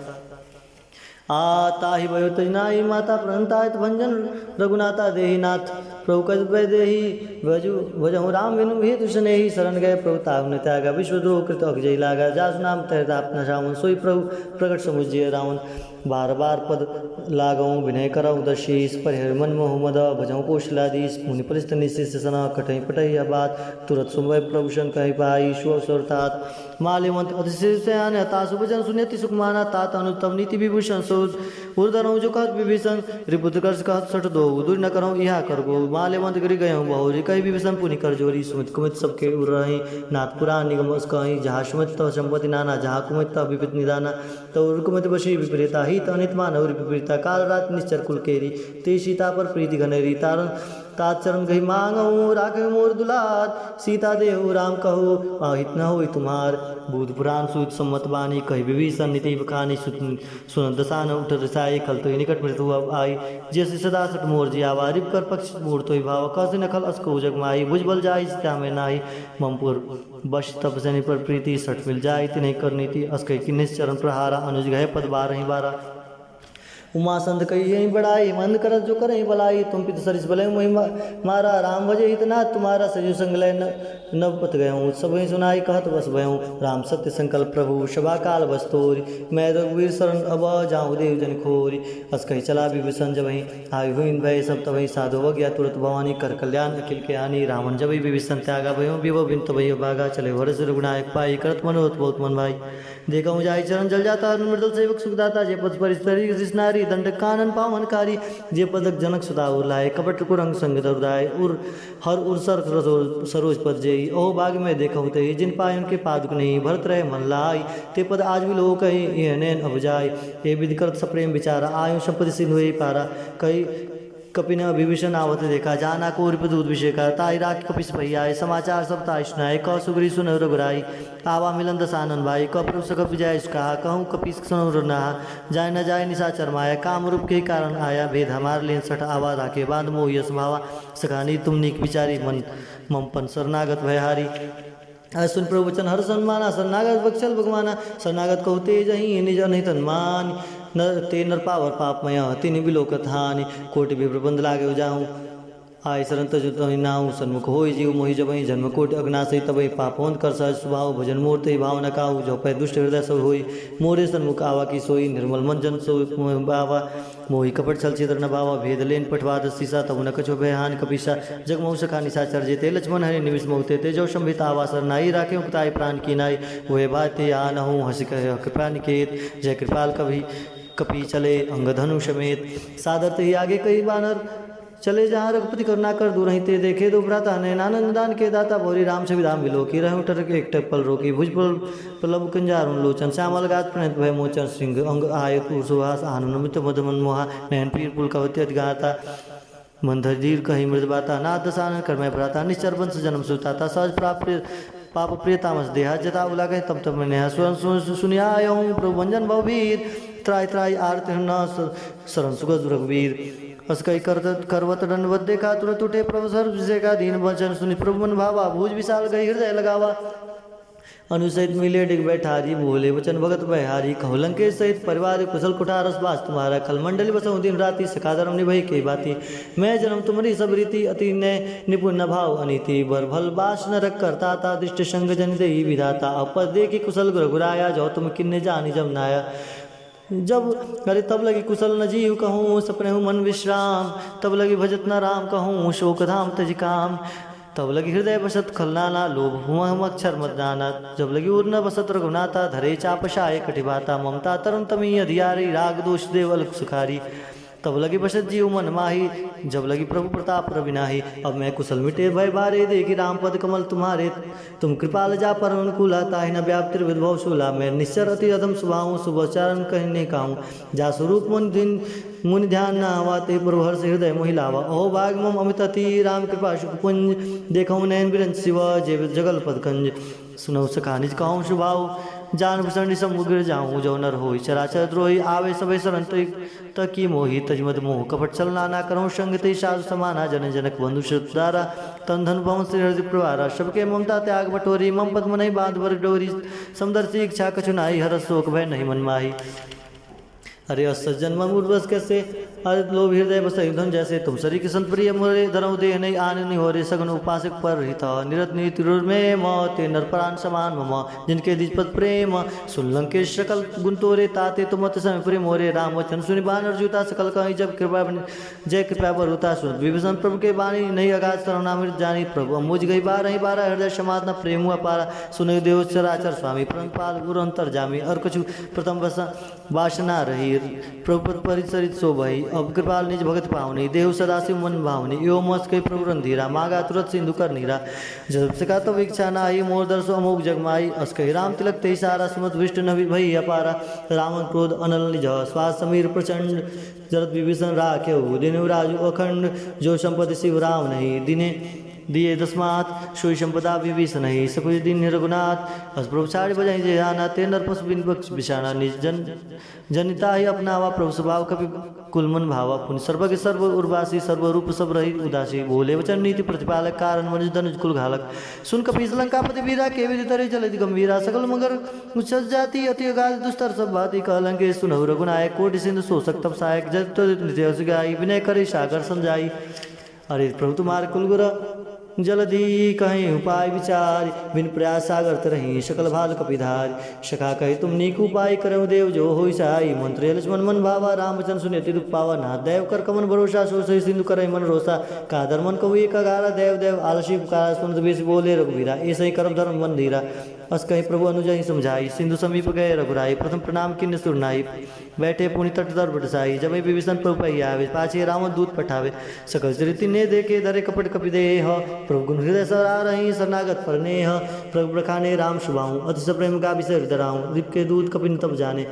आता ही भयो तजनाई माता प्रणतायत भंजन रघुनाथा देही नाथ प्रभु कज देही भजु भजहु राम विनु हेतु स्नेही शरण गए प्रभु ताव ने त्यागा विश्वद्रोह कृत अजय लागा जासु नाम तहत अपना श्रावण सोई प्रभु प्रकट समुझिय रावण बार बार पद लागऊँ विनय करऊँ दशीष परिहर मन मोह मद भजऊँ कौशलाधीश मुनि परिस्त निशिष सना कटई पटई बात तुरत सुमय प्रभुषण कही पाई स्वर तात माल्यवंत अतिशयान तासु भजन सुनियति सुखमाना तात अनुतम नीति विभूषण सोज उर्धरऊँ जो कहत विभीषण रिपुत्र कर कहत सठ दो दूर न करऊँ यहाँ कर गो माल्यवंत गिरि गयऊँ बहुरी कही विभीषण पुनि कर जोरी सुमित कुमित सबके उर रही नाथ पुराण निगम कहीं जहाँ सुमित तव संपत्ति नाना जहाँ कुमित तव विपित निदाना तव कुमित बशी विपरीता हित अनित मानव विपरीता काल रात निश्चर कुल केरी ते सीता पर प्रीति घनेरी तारण तात चरण गही मांगऊँ राखे मोर दुलार सीता देहु राम कहो अहित न हो तुम्हार बुध पुराण सूत सम्मत बानी कही विभीषण नीति बखानी सुन दसान उठ रसाई खल तो निकट मृत्यु अब आई जैसे सदा सट मोर जी आवा रिप कर पक्ष मूर तो भाव कस नखल अस्को जग माई भुजबल जाई सीता में नाई ममपुर बश तपसनी पर प्रीति सट मिल जाई तिन्हें करनी थी अस्कई किन्निस चरण प्रहारा अनुज गए पद बारह बारह उमा संत कही यही बढ़ाई मंद करत जो करही भलाई तुम पित सरिस भले मोहि मारा राम भजे हितना तुम्हारा सजु संगलय नव पत गयऊँ सब ही सुनाई कहत बस भयऊँ राम सत्य संकल्प प्रभु शबा काल बस तोरी मैं रघुवीर शरण अब जाऊँ देव जन खोरी अस कही चला विभीषण जब ही आई हुई भय सब तब साधु हो गया तुरंत भवानी कर कल्याण अखिल के आनी रावण जब विभीषण त्यागा भयो विभो बिन तब भागा चले वरस रघुनायक पाई करत मनोत बहुत मन भाई देखा जाई चरण जल जाता मृदल सेवक सुखदाता जे पद परिस्तरी कृष्णारी दंड कानन पावनकारी जे पदक जनक सुधा उर्लाए कपट कुरंग संग दरुदाय उर हर उर्सर सरोज पद जेई ओह बाग में देखा होते जिन पायन के पादुक नहीं भरत रहे मन लाई ते पद आज भी लोग कही नैन अब जाय ये विधि करत सप्रेम विचारा आयु संपत्ति सिंह हुई पारा कही कपिन विभीषण आवत देखा जाना को रिपदूत विषय का ताई रात कपिस भैयाए समाचार सब ताई सुनाए क सुग्री सुन रघुराई आवा मिलन दसानन भाई कपरु सकप विजय कहा कहूँ कपिस सुन नहा जाय न जाय निशाचर माया काम रूप के कारण आया भेद हमार लेन सठ आवा राखे बांध मोह यश भावा सखानी तुम निक विचारी मन ममपन शरणागत भयहारी सुन प्रभु वचन हर सन्माना शरणागत बक्षल भगवाना शरणागत कहु तेज ही निज नहीं तन्मान नर ते नर पावर पापमय तिनि विलोकत हानि कोटि भी प्रबंध लागे जाऊँ आय शरण तजु नाऊ सन्मुख हो जीव मोहि जबई जन्म कोटि अग्नाशय तबई पापवंत कर सहज स्वभाव भजन मूर्ति भाव न काऊ जो पै दुष्ट हृदय सब होई मोरे सन्मुख आवा की सोई निर्मल मन जन सो बावा मोहि कपट छल छिद्र न बावा भेद लेन पठवाद सीसा तब न कछो भयहान कपिसा जगमऊ सखा निशाचर जेते लक्ष्मण हरि निविष मोहते ते जो संभित आवा सरनाई राखे उक्ताई प्राण की नाई वह बाते आ न हूँ हंस कह कृपा निकेत जय कृपाल कभी कपी चले अंगधनु समेत सादर ही आगे कई बानर चले जहाँ रघुपति करुणा कर दूर ही ते देखे दो भ्राता नैनानंद दान के दाता भोरी राम छविधाम विलोकी रहूँ टरक एक टपल रोकी भुज पल्लव कंजारुण लोचन श्यामल गात प्रणत भय मोचन सिंह अंग आय सुहास आनंद मधुमन मोहा नयन पीर पुल कवती गाता मंधर दीर कही मृदबाता नाथ दसानन कर मैं भ्राता निश्चर वंश जन्म सुताता सहज प्राप्त पाप प्रिय तामस देहा जता उला गए तब तब नेहा स्वयं सुनिया प्रभु वंजन भववीर त्राय त्राय आरत शरण सुगत रघुवीर अस्कई करवत दंडवत देखा तुरंत उठे प्रभु सर्व विषय का दीन वचन सुनि प्रभु मन भावा भूज विशाल गई हृदय लगावा अनुसहित मिले डिग बैठारी बोले वचन भगत बहारी कहलंक के सहित परिवार कुशल कुठारस बास तुम्हारा खल मंडली बसऊँ दिन राति सखाधर्म निभई के बाती मैं जन्म तुम्हारी सब रीति अति ने निपुण भाव अनिति बर भल बास न रख करता था दृष्ट संग जन दे विधाता अपद देखी कुशल गुराया जो तुम किन्ने जानी जब नाया जब अरे तब लगी कुशल न जीव कहूँ सपने मन विश्राम तब लगी भजत न राम कहूँ शोक धाम तज काम तब लगी हृदय बसत खलनाना लोभ हुम अक्षर मत जाना। जब लगी उर्न बसत रघुनाथा धरे चापशाय कटिभाता। ममता तरम तमी अधियारी राग दोष देव अल्प सुखारी। तब लगी बसत जीव मन माही जब लगी प्रभु प्रताप रविनाही। अब मैं कुशल मिटे भय बारे देखी राम पद कमल तुम्हारे। तुम कृपाल जा पर अनुकूला ताहि न व्याप्ति विद्भव शूला। मैं निश्चर अति अधम सुभाऊँ शुभचारण कहने काहूँ। जा स्वरूप मुनि ध्यान न आवाते प्रभु हर्ष हृदय मोहिलावा। अहो भाग मम अमित अति राम कृपा सुखपुंज। देखो नयन बिरंज शिव जय जगल पदकंज। सुनौ सखा निज कहूँ शुभाऊ जान भूषण समुग्र जाऊँ। जो नर हो चराचर द्रोही आवे सभय शरण तकी मोही। तजमद मोह कपट चल नाना करो संग ते साधु समाना। जन जनक बंधु श्रुतदारा तन धन भवन श्री हृदय प्रवारा। सबके ममता त्याग बटोरी मम पद्म नहीं बांध वर डोरी। समदर्शी इच्छा कछुनाई हर शोक भय नहीं मन माही। अरे असज्जन मूर्वस कैसे अरे लोभ हृदय बस धन जैसे। तुम शरीर के संत प्रिय मोरे धरऊ देह नहीं आने नहीं हो रे सगन उपासक पर हित। निरत नीतिरुर में मते नरपरान समान मम। जिनके दिजपद प्रेम सुन लंकेश सकल गुण तोरे ताते तुम मत समय प्रेम मोरे। राम वचन सुनि बानर जूता सकल कहीं जब कृपा जय कृपा पर होता सुन। विभीषण प्रभु के बाणी नहीं अगाध सर्वनामृत जानी। प्रभु मुझ गई बारह हृदय समातना प्रेम हुआ पारा। सुन देव चराचर स्वामी परमपाल गुरु अंतर जामी। और कछु प्रथम वासना रही प्रभु परिचरित शोभई। अब कृपाल निज भगत पावनी देव सदाशिव मन भावनी। यो मस कई प्रभु रंधीरा मागा तुरत सिंधु कर नीरा। जब से का तो इच्छा नाई मोर दर्शो अमोक जगमाई। अस कही राम तिलक ते सारा सुमत विष्ट नभि भई अपारा। रावण क्रोध अनल निज स्वास समीर प्रचंड। जरत विभीषण राखे दिन राजु अखंड। जो संपत्ति शिव राम नहीं दिने दिए दस्मात। सोई संपदा विभीषण नहीं सकुच दिन रघुनाथ। अस प्रभु साड़ी बजाई जय आना ते नर पशु बिन पक्ष बिछाना। निज जनिता ही अपनावा प्रभु स्वभाव कपि कुलमन भावा। पुण्य सर्वज्ञ सर्व उर्वासी सर्वरूप सब रही उदासी। बोले वचन नीति प्रतिपालक कारण मनुज धनुज कुल घालक। सुन कपीस लंकापति वीरा के विधि तरे चलित गंभीरा। सकल मगर उच्चस जाति अति अगाध दुस्तर सब भांति कहलंके। सुनहु रघुनायक कोटि सिंधु शोषक तप सहायक। जब नित्य गाई विनय करे सागर संजाई। अरे प्रभु तुम्हारे कुलगुर जलधि कहीं उपाय विचार। बिन प्रयास सागर तरही सकल भाल कपिधार। सखा कही तुम नीक उपाय करऊ देव जो हो साई। मंत्र लक्ष्मण मन भावा रामचंद्र सुने दुख पावा। ना देव कर कमन भरोसा सो सही सिंधु करे मन रोसा। कादर मन कवि एक अगारा देव देव आलसी पुकारा। सुन बेस बोले रघुवीरा ऐसे ही करम धर्म मन धीरा। अस कहीं प्रभु अनुजहि समझाई सिंधु समीप गए रघुराई। प्रथम प्रणाम किन्न सुरनाई बैठे पुनि तट तर बटसाई। जब विभीषण प्रभु पही आवे पाछे रावण दूत पठावे। सकल चरिति ने देखे धरे कपट कपि देह। प्रभु गुण हृदय सरा रही शरणागत परनेह। प्रभु प्रखाने राम शुभाऊँ अति प्रेम का विषय डराऊँ। दीप के दूत कपिन तब जाने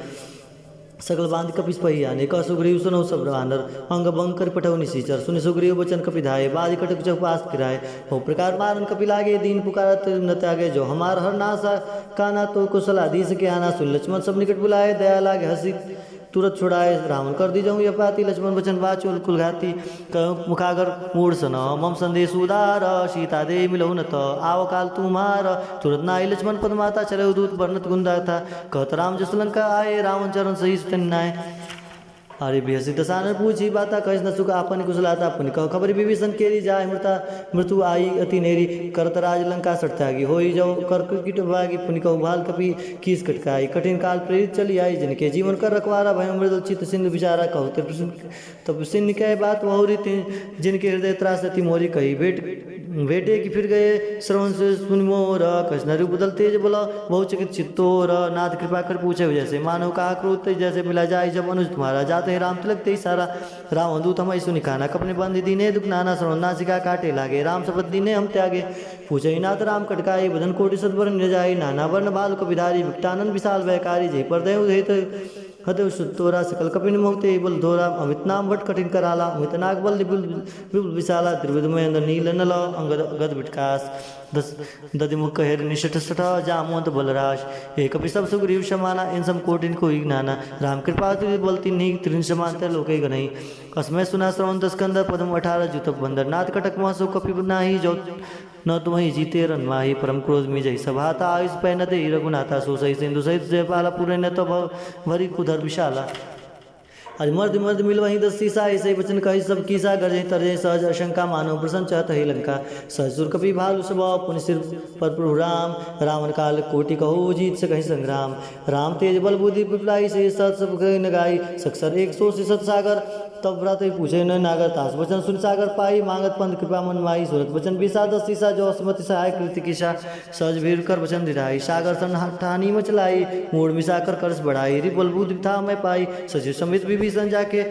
सकल बांध कपिस पही आने। का सुग्रीव सुनौ सब रानर अंग भंग कर पठौ निशीचर। सुनि सुग्रीव बचन कपि धाये बाज कटक चौपास फिराए। हो प्रकार मारन कपि लागे दीन पुकारत न त्यागे। जो हमार हर नासा काना तो कुशल आदि के आना। सुन लक्ष्मण सब निकट बुलाए दया लागे हसी तुरंत छुड़ाए। रावण कर दी जाऊँ यपाती लक्ष्मण वचन वाचुल कुलघाती। कहूँ मुखागर मूढ़ सन मम संदेश उदार। सीता दे मिलऊ न तो आओ काल तुम्हार। तुरंत नाई लक्ष्मण पद माता चले दूत वर्णत गुंदा था। कहत राम जस लंका आए रावण चरण सही तन्नाए। अरे बेहसी दसानर पूछी बाता कह न सुख आपन कुशलाता। पुनि कह खबर विभीषण केरी जाय मृत्यु आई अति नेरी। करत राज लंका सटत्यागी होई जाओ कर किट भागी। पुनि कह भाल कपि कीस कटकाई कठिन काल प्रेरित चली आई। जिनके जीवन कर रखवारा भय मृदुल चित्त सिंधु विचारा। कहु तब सिंह कह बात बहुरी जिनके हृदय त्रासती मोरी। कही बेटे की फिर गए श्रवण से सुन मोर। कसनरु बदल तेज बोला बहुचकित चित्तोर। नाथ कृपा कर पूछे जैसे मानव का क्रोध जैसे मिला जाए जब अनुज तुम्हारा। जाते राम तिलक ते सारा रावण दूत हम सुनि खाना। कपने बंदी दीने दुख नाना श्रवण नासिका काटे लागे। राम शपथ दीने हम त्यागे पूछे नाथ राम कटकाई। बदन कोटि सदवर न जाई नाना वर्ण बाल कपिधारी। विकटानंद विशाल वैकारी जय पर दय हदेव सुतोरा। सकल कपिन मोहते बल धोरा। अमित नाम भट कठिन कराला। अमित नाग बल विपुल विशाला। त्रिविध महेंद्र नील नल अंगद गद विटकास। दधिमुख हेर निष्ठ सठ जामवंत बलराश। एक कपि सब सुग्रीव समाना। इन सम कोटिन को ज्ञाना। राम कृपा बलती नी त्रिन समान लोके गनई। अस्मय सुना श्रवण स्कंद पदम 18 जुतप बंदर। नाथ कटक महसो कपि नाही जो न तुम्हें जीते रन माही। परम क्रोध में जय सभाता आयुष पै न दे रघुनाथा। सो सही सिंधु सहित जयपाला पूरे न तो भरी कुधर विशाला। आज मर्द मर्द मिल वहीं 10 सीसा ऐसे वचन कही सब कीसा। गरजे तरजे सहज अशंका मानो प्रसन्न चाहत ही लंका। सहसुर कपि भालु स्वभाव पुनि सिर पर प्रभु राम। रावण काल कोटि कहो जीत से कहीं संग्राम। राम तेज बल बुद्धि पिपलाई से सत सब कही न गाई। सक्सर 100 सत सागर तब व्रत पूछे न नागर तास वचन सुन सागर पाई मांगत पंथ कृपा मन माई सुरत वचन विषाद शीशा जो असमति सहाय कृति किसा सहज भीर कर वचन दिराई सागर सन ठानी मचलाई मूड मिसा कर कर्ष बढ़ाई रिपल बुद्ध था मैं पाई सचिव समित विभीषण जाके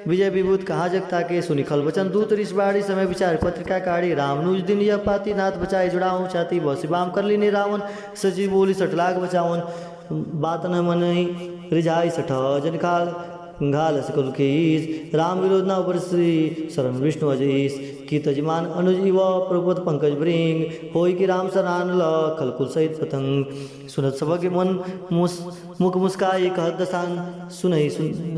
विजय विभूत कहा जगता के सुनि खल वचन दूत ऋष बाड़ी समय विचार पत्रिका काढ़ी राम नुज दिन यह पाती नाथ बचाए जुड़ाऊं छाती बसी बाम कर ली रावण सचिव बोली सटलाग बचावन बात न मन रिझाई सठ जन काल घाल सकल कीस राम विरोध न उपर श्री शरण विष्णु अजीस की तजमान अनुज इव प्रभुपत पंकज भृंग होई कि राम सरान ल खलकुल सहित पतंग सुनत सबके मन मुख मुस्काई कहत दसान सुनई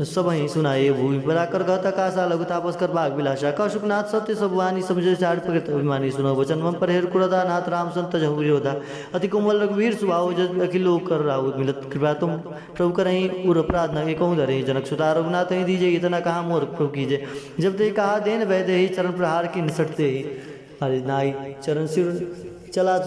सबहि सुनाए भूमि पराकर कहता कासा लघु तापस कर भाग विलासा कशुकनाथ सत्य सब वाणी समझे चार प्रकृत अभिमानी सुनो वचन मम परहेर कुरदा नाथ राम संत जहु विरोधा अति कोमल रघुवीर सुभाव जज अखिलो कर राहु मिलत कृपा तुम प्रभु करहि उर अपराध न कहूँ धरे जनक सुता रघुनाथ ही दीजिए इतना कहा मोर प्रभु कीजिए जब ते कहा देन वैदे ही चरण प्रहार की निसटते ही अरे नाई चरण सिर चला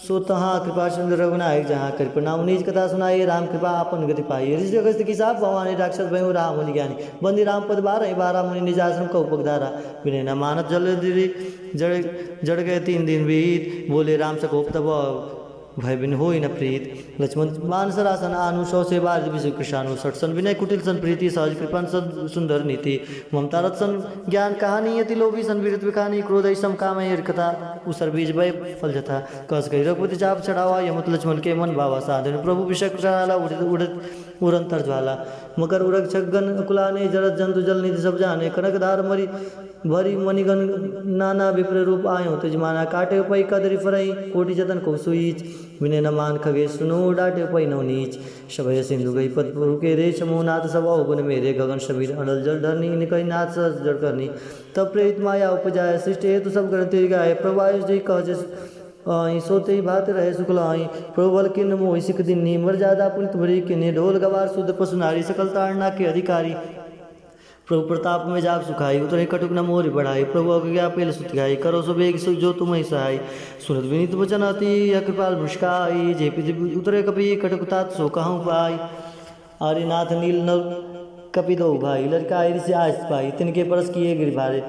सो तहाँ कृपा चंद्र रघुनायक जहाँ कर प्रणाम निज कथा सुनाई राम कृपा आपन गति पाई ऋषि अगस्त की साप भवानी राक्षस भय राम मुनि ज्ञानी बंदी राम पद बारह मुनि निज आश्रम का उपधारा विनय न मानत जल जड़ गए 3 दिन बीत बोले राम सकोप तब भय बिन हो न प्रीत लक्ष्मण मान सरासन आनु सौ से बार विश्व कृषाणु सठ सन विनय कुटिल सन प्रीति सहज कृपन सन सुंदर नीति ममता रथ सन ज्ञान कहानी यति लोभी सन वीरत विखानी क्रोध सम काम कथा उसर बीज भय फल जथा कस कही रघुपति चाप चढ़ावा यमत लक्ष्मण के मन बाबा साधन प्रभु विषय कृषाला उड़त उड़ंतर ज्वाला मकर उड़क छगन कुलाने जरत जंतु जल निधि सब जाने कनकधार मरी भरी मणिगन नाना विप्र रूप आयो तजमाना काटे पई कदरी फरई कोटि जतन को सुईच विनय न मान खगे सुनो डाटे पई नव नीच शबय सिंधु गई पद पुरु के रे समूनाथ सब गुण मेरे गगन शबीर अनल जल धरनी निकई नाथ सहज जड़ करनी तब प्रेत माया उपजाय सृष्टि हेतु सब ग्रंथि गाय प्रभायुष जी कह सोते ही भात रहे शुक्लाई प्रबल किन्न मोहि सिख दिन्नी मर्यादा पुनित भरी किन्ने ढोल गवार शुद्ध पशु नारी सकल ताड़ना के अधिकारी प्रभु प्रताप में जाप सुखाई उतरे कटुक न मोरी बढ़ाई प्रभु अज्ञा पेल सुत गाई करो सो बेग सुख जो तुम सहाय सुनत विनीत वचन अति कृपाल मुस्काई जे उतरे कपि कटुकतात सो कहूँ पाई आर्यनाथ नील नल कपि दो भाई लड़का ऋषि आस पाई तिनके परस किए गिर भारे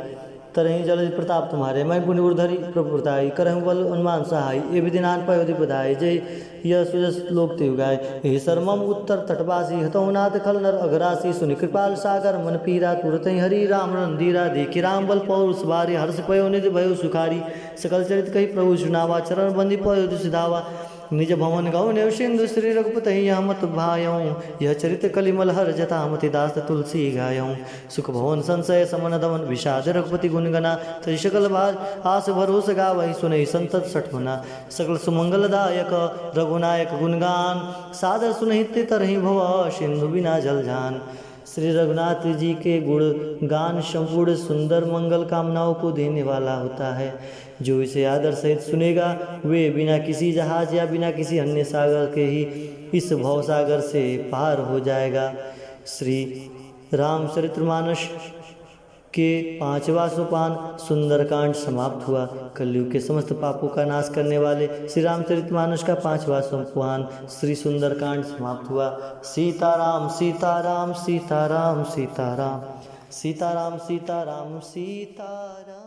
तरही जल प्रताप तुम्हारे मैं पुण्य उर्धरी प्रभुताई करहूँ बल अनुमान सहाय ये विधिनान पयोधि बधाई जय यह सुजस लोक ते उगाए हे सरमम उत्तर तटवासी हतौनाथ खल नर अघरासी सुनि कृपाल सागर मन पीरा तुरत हरि राम रंधीरा देखि राम बल पौरुष बारी हर्ष पयो निज भयो सुखारी सकल चरित कही प्रभु सुनावा चरण बंदी पयो सिधावा निज भवन गौ नेव सिंधु श्री रघुपति यह मत भायऊँ यह चरित कलिमल हर जता मति दास तुलसी गायऊँ सुख भवन संशय समन दमन विषाद रघुपति गुणगना तय सकल भाज आस भरोस गावही सुनई संतत सठमना सकल सुमंगलदायक रघुनायक गुणगान सादर सुनहित तरहि भव सिंधु बिना जल जान श्री रघुनाथ जी के गुण गान संपूर्ण सुंदर मंगल कामनाओं को देने वाला होता है। जो इसे आदर सहित सुनेगा वे बिना किसी जहाज या बिना किसी अन्य सागर के ही इस भवसागर से पार हो जाएगा। श्री रामचरितमानस के 5वां सोपान सुंदरकांड समाप्त हुआ। कलयुग के समस्त पापों का नाश करने वाले श्री रामचरितमानस का 5वां सोपान श्री सुंदरकांड समाप्त हुआ। सीताराम सीताराम सीताराम सीताराम सीताराम सीताराम सीताराम।